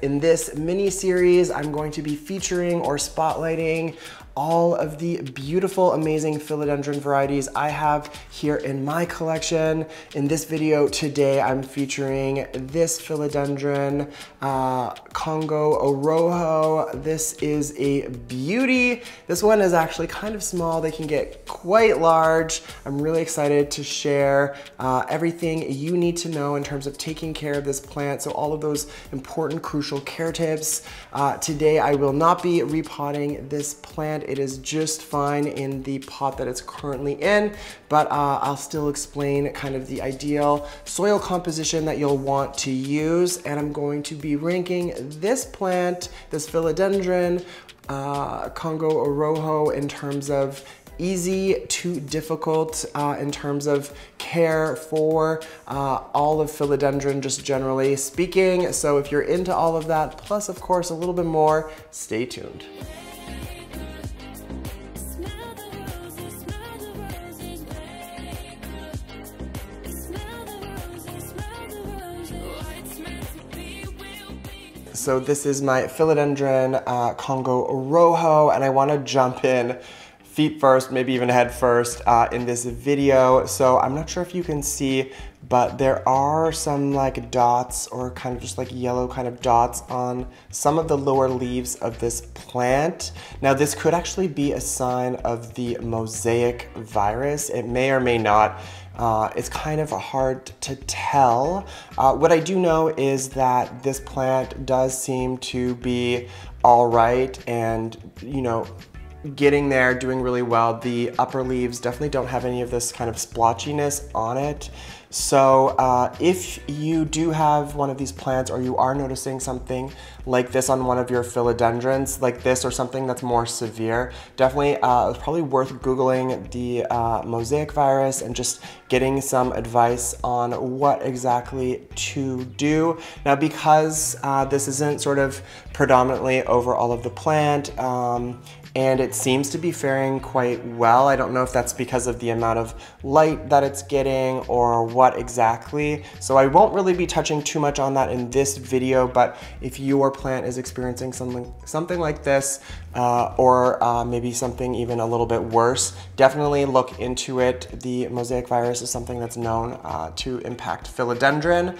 in this mini series, I'm going to be featuring or spotlighting all of the beautiful, amazing philodendron varieties I have here in my collection. In this video today, I'm featuring this Philodendron Congo Rojo. This is a beauty. This one is actually kind of small. They can get quite large. I'm really excited to share everything you need to know in terms of taking care of this plant. So all of those important, crucial care tips. Today, I will not be repotting this plant. It is just fine in the pot that it's currently in, but I'll still explain kind of the ideal soil composition that you'll want to use. And I'm going to be ranking this plant, this Philodendron Congo Rojo, in terms of easy to difficult in terms of care for all of philodendron, just generally speaking. So if you're into all of that, plus of course a little bit more, stay tuned. So this is my Philodendron Congo Rojo, and I want to jump in feet first, maybe even head first in this video. So I'm not sure if you can see, but there are some like dots, or kind of just like yellow kind of dots on some of the lower leaves of this plant. Now this could actually be a sign of the mosaic virus. It may or may not. It's kind of hard to tell. What I do know is that this plant does seem to be all right, and you know, getting there, doing really well. The upper leaves definitely don't have any of this kind of splotchiness on it. So if you do have one of these plants, or you are noticing something like this on one of your philodendrons, like this or something that's more severe, definitely it's probably worth Googling the mosaic virus and just getting some advice on what exactly to do. Now, because this isn't sort of predominantly over all of the plant, and it seems to be faring quite well. I don't know if that's because of the amount of light that it's getting or what exactly. So I won't really be touching too much on that in this video, but if your plant is experiencing something like this, or maybe something even a little bit worse, definitely look into it. The mosaic virus is something that's known to impact philodendron,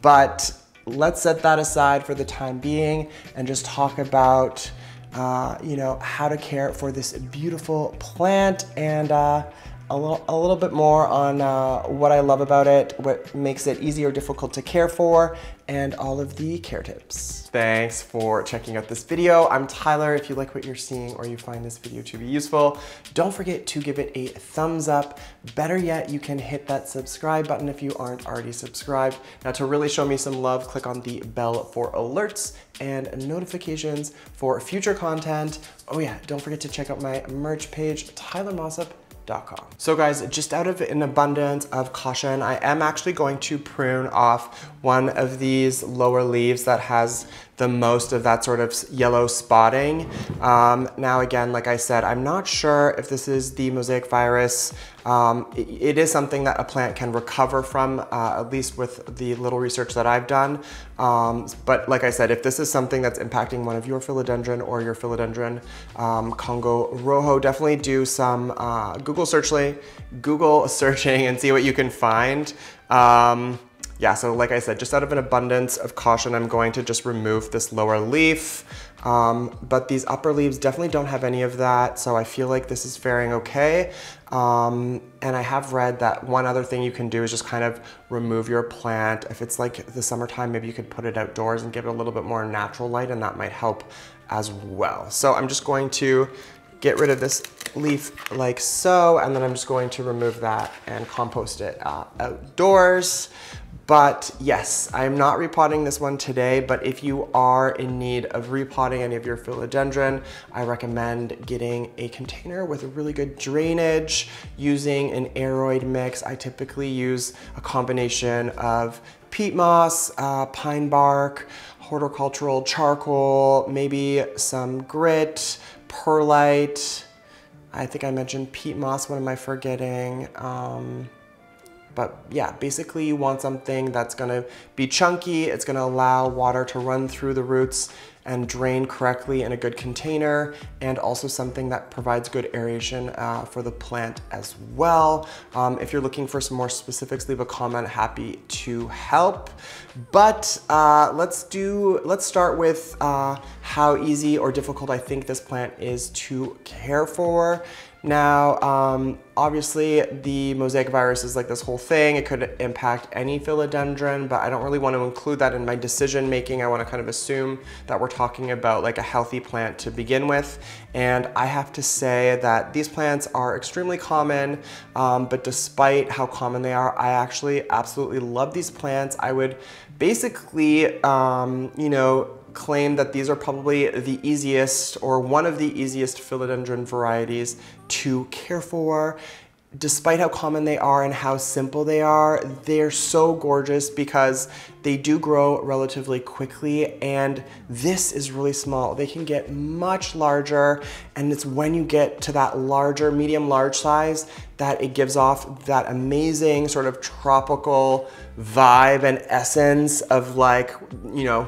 but let's set that aside for the time being and just talk about you know, how to care for this beautiful plant, and a little bit more on what I love about it, what makes it easy or difficult to care for, and all of the care tips. Thanks for checking out this video. I'm Tyler. If you like what you're seeing, or you find this video to be useful, don't forget to give it a thumbs up. Better yet, you can hit that subscribe button if you aren't already subscribed. Now, to really show me some love, click on the bell for alerts and notifications for future content. Oh yeah, don't forget to check out my merch page, tylermossop.com. So guys, just out of an abundance of caution, I am actually going to prune off one of these lower leaves that has the most of that sort of yellow spotting. Now again, like I said, I'm not sure if this is the mosaic virus. It is something that a plant can recover from, at least with the little research that I've done. But like I said, if this is something that's impacting one of your philodendron or your Philodendron Congo Rojo, definitely do some Google searching and see what you can find. Yeah, so like I said, just out of an abundance of caution, I'm going to just remove this lower leaf. But these upper leaves definitely don't have any of that, so I feel like this is faring okay. And I have read that one other thing you can do is just kind of remove your plant. If it's like the summertime, maybe you could put it outdoors and give it a little bit more natural light, and that might help as well. So I'm just going to get rid of this leaf like so, and then I'm just going to remove that and compost it outdoors. But yes, I'm not repotting this one today, but if you are in need of repotting any of your philodendron, I recommend getting a container with a really good drainage, using an aeroid mix. I typically use a combination of peat moss, pine bark, horticultural charcoal, maybe some grit, perlite. I think I mentioned peat moss. What am I forgetting? But yeah, basically you want something that's gonna be chunky, it's gonna allow water to run through the roots and drain correctly in a good container, and also something that provides good aeration for the plant as well. If you're looking for some more specifics, leave a comment, happy to help. But let's start with how easy or difficult I think this plant is to care for. Now, obviously the mosaic virus is like this whole thing. It could impact any philodendron, but I don't really want to include that in my decision making. I want to kind of assume that we're talking about like a healthy plant to begin with. And I have to say that these plants are extremely common, but despite how common they are, I actually absolutely love these plants. I would basically, you know, claim that these are probably the easiest or one of the easiest philodendron varieties to care for. Despite how common they are and how simple they are, they're so gorgeous because they do grow relatively quickly, and this is really small. They can get much larger, and it's when you get to that larger, medium large size that it gives off that amazing sort of tropical vibe and essence of, like, you know,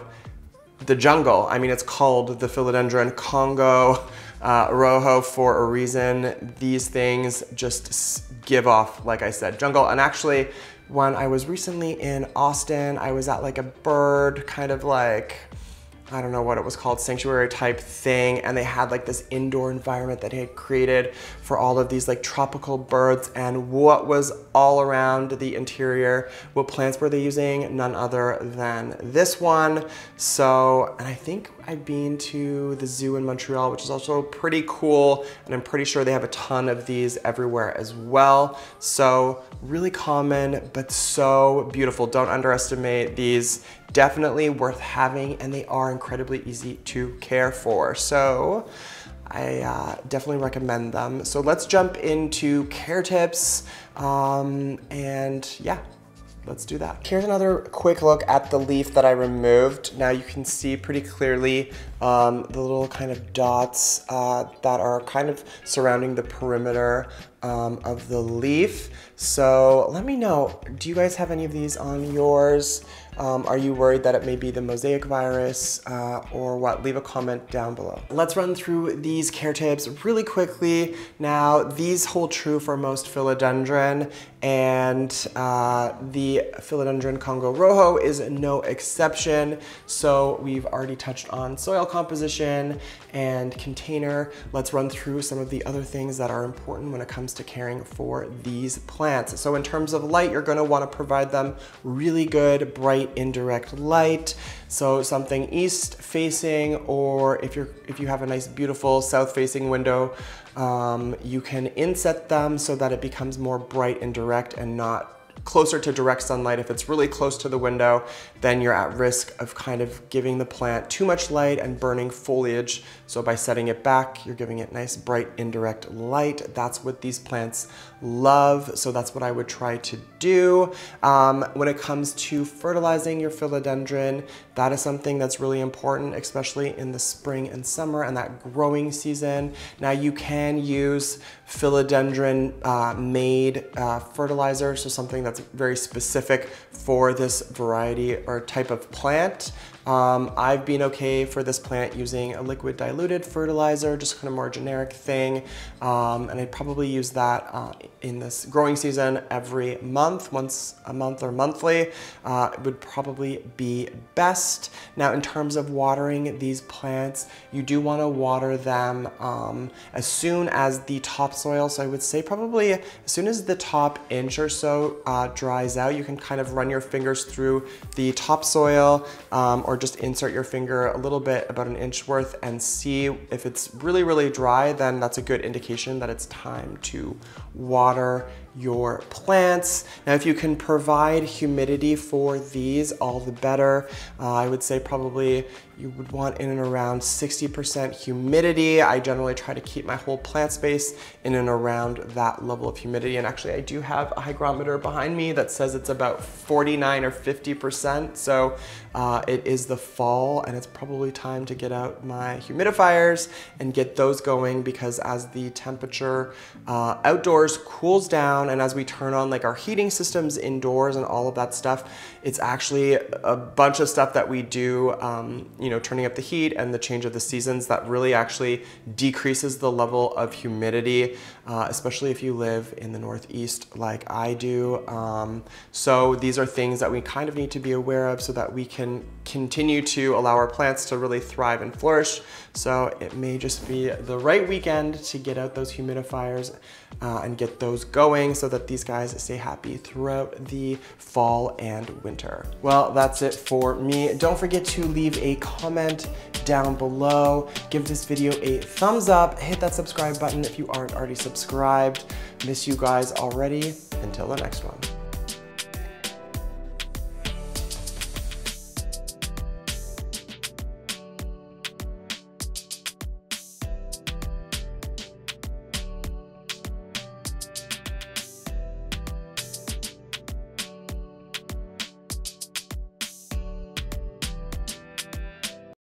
the jungle. I mean, it's called the Philodendron Congo Rojo for a reason. These things just give off, like I said, jungle. And actually, when I was recently in Austin, I was at like a bird kind of like, I don't know what it was called, sanctuary type thing, and they had like this indoor environment that they had created for all of these like tropical birds. And what was all around the interior, what plants were they using? None other than this one. So, and I think I've been to the zoo in Montreal, which is also pretty cool, and I'm pretty sure they have a ton of these everywhere as well. So really common, but so beautiful. Don't underestimate these. Definitely worth having, and they are incredibly easy to care for. So I definitely recommend them. So let's jump into care tips, and yeah, let's do that. Here's another quick look at the leaf that I removed. Now you can see pretty clearly the little kind of dots that are kind of surrounding the perimeter of the leaf. So let me know, do you guys have any of these on yours? Are you worried that it may be the mosaic virus or what? Leave a comment down below. Let's run through these care tips really quickly. Now, these hold true for most philodendron, and the Philodendron Congo Rojo is no exception. So we've already touched on soil composition and container. Let's run through some of the other things that are important when it comes to caring for these plants. So in terms of light, you're gonna wanna provide them really good, bright, indirect light. So something east facing, or if you have a nice, beautiful south facing window, you can inset them so that it becomes more bright and direct and not closer to direct sunlight. If it's really close to the window, then you're at risk of kind of giving the plant too much light and burning foliage. So by setting it back, you're giving it nice, bright, indirect light. That's what these plants love. So that's what I would try to do. When it comes to fertilizing your philodendron, that is something that's really important, especially in the spring and summer and that growing season. Now you can use philodendron made fertilizer, so something that's very specific for this variety or type of plant. I've been okay for this plant using a liquid diluted fertilizer, just kind of more generic thing. And I'd probably use that in this growing season every month, once a month or monthly, would probably be best. Now, in terms of watering these plants, you do want to water them as soon as the topsoil. So I would say probably as soon as the top inch or so dries out, you can kind of run your fingers through the topsoil, or just insert your finger a little bit, about an inch worth, and see if it's really, really dry. Then that's a good indication that it's time to water your plants. Now, if you can provide humidity for these, all the better. I would say probably you would want in and around 60% humidity. I generally try to keep my whole plant space in and around that level of humidity. And actually, I do have a hygrometer behind me that says it's about 49 or 50%. So it is the fall, and it's probably time to get out my humidifiers and get those going, because as the temperature outdoors cools down, down, and as we turn on like our heating systems indoors and all of that stuff, it's actually a bunch of stuff that we do, you know, turning up the heat and the change of the seasons that really actually decreases the level of humidity, especially if you live in the Northeast like I do. So these are things that we kind of need to be aware of so that we can continue to allow our plants to really thrive and flourish. So it may just be the right weekend to get out those humidifiers and get those going so that these guys stay happy throughout the fall and winter. Well, that's it for me. Don't forget to leave a comment down below. Give this video a thumbs up. Hit that subscribe button if you aren't already subscribed. Miss you guys already. Until the next one.